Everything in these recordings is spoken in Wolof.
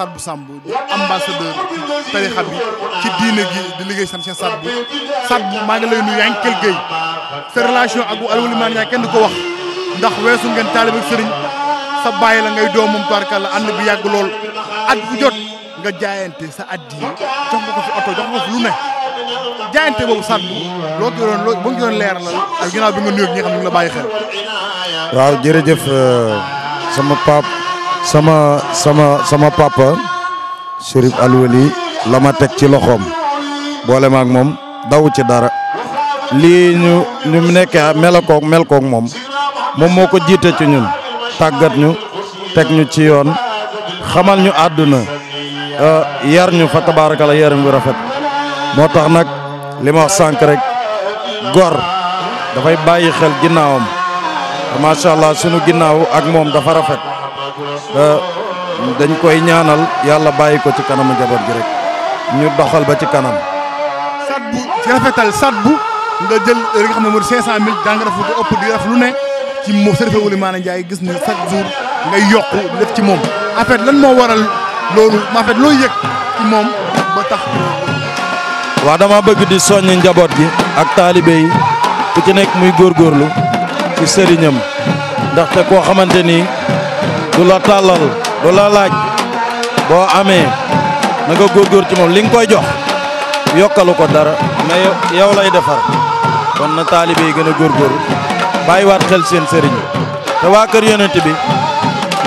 Sadbou Samb di ambassadeur tarixa bi ci diine gi di liggéey sant Cheikh Sadbou maa ngi lay nuyu yaa ngi Kell Gueye sa relation ak Alioune Mané Ndiaye kenn du ko wax ndax weesu ngeen taalibe ak sëriñ sa bàyyi la ngay doom moom tubaarkàlla ànd bi yàgg lool at bu jot nga jaayante sa addiya jox nga ko fi oto jox nga ko fi lu ne jaayante boobu Sadbou loo ngi doon leeralal ak ginnaaw bi nga nuyoog ñi nga xam ne ñu la bàyyi xel. waaw jërëjëf sama papa Chérif Alwely la ma teg ci loxoom boole ma ak moom daw ci dara lii ñu mu nekkee mel koog moom moo ko jiite ci ñun tàggat ñu teg ñu ci yoon xamal ñu àdduna yar ñu fa tabaarakala yaram bu rafet moo tax nag li ma wax sànq rek gor dafay bàyyi xel ginnaawam macha allah sunu ginnaaw ak moom dafa rafet dañ koy ñaanal yàlla bàyyi ko ci kanamu njaboot gi rek ñu doxal ba ci kanam. Sadbou ci rafetal Sadbou nga jël li nga xam ne mooy 500000 daa nga def lu ko ëpp di def lu ne ci moom Chérif Alioune Mané Ndiaye gis ni chaque jour ngay yokku def ci moom en fait lan moo waral loolu en fait looy yëg ci moom ba tax. waaw dama bëgg di soññ njaboot gi ak taalibe yi ku ci nekk muy góorgóorlu ci sëriñam ndaxte koo xamante ni du la tàllal du la laaj boo amee na nga góorgóor ci moom li nga koy jox yokkalu ko dara mais yow lay defar kon na taalibe yi gën a góorgóorlu bàyyiwaat xel seen sëriñ te waa kër yonent bi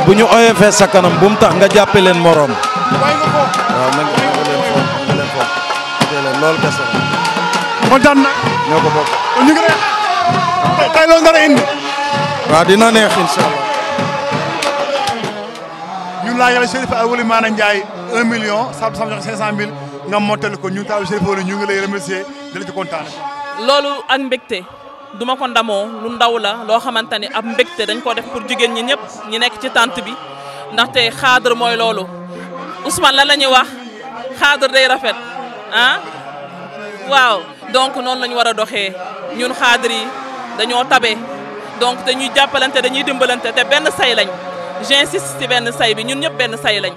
bu ñu oyofee sa kanam bu mu tax nga jàppe leen moroom waaw na nga leen foofu loolu kese la. kontaan na. ñoo ko bokk. ñu ngi lay tey loolu dara indi. waaw dina neex incha allah. ñun laa yàlla Chérif Alioune Mané Ndiaye 1 million Sadbou Samb joxe 500000 nga mottali ko ñun taal Chérif Alioune ñu ngi lay remercier di la ci kontaane. loolu ak mbégte duma ko ndamoo lu ndaw la loo xamante ni ab mbégte dañ ko def pour jigéen ñi ñëpp ñi nekk ci tànt bi ndaxte xaadar mooy loolu Ousmane lan la ñuy wax xaadar day rafet ah waaw donc noonu la ñu war a doxee ñun xaadar yi dañoo tabe donc dañuy jàppalante dañuy dimbalante te benn say lañ j'insiste ci benn say bi ñun ñëpp benn say lañ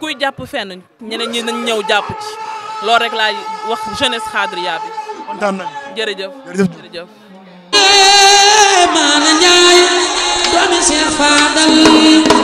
kuy jàpp fenn ñeneen ñi nañ ñëw jàpp ci loolu rek laay wax jeunesse xaadriya bi. kontaan nañ jërëjëf jërëjëf. Mané Ndiaye doomi Cheikh Fadal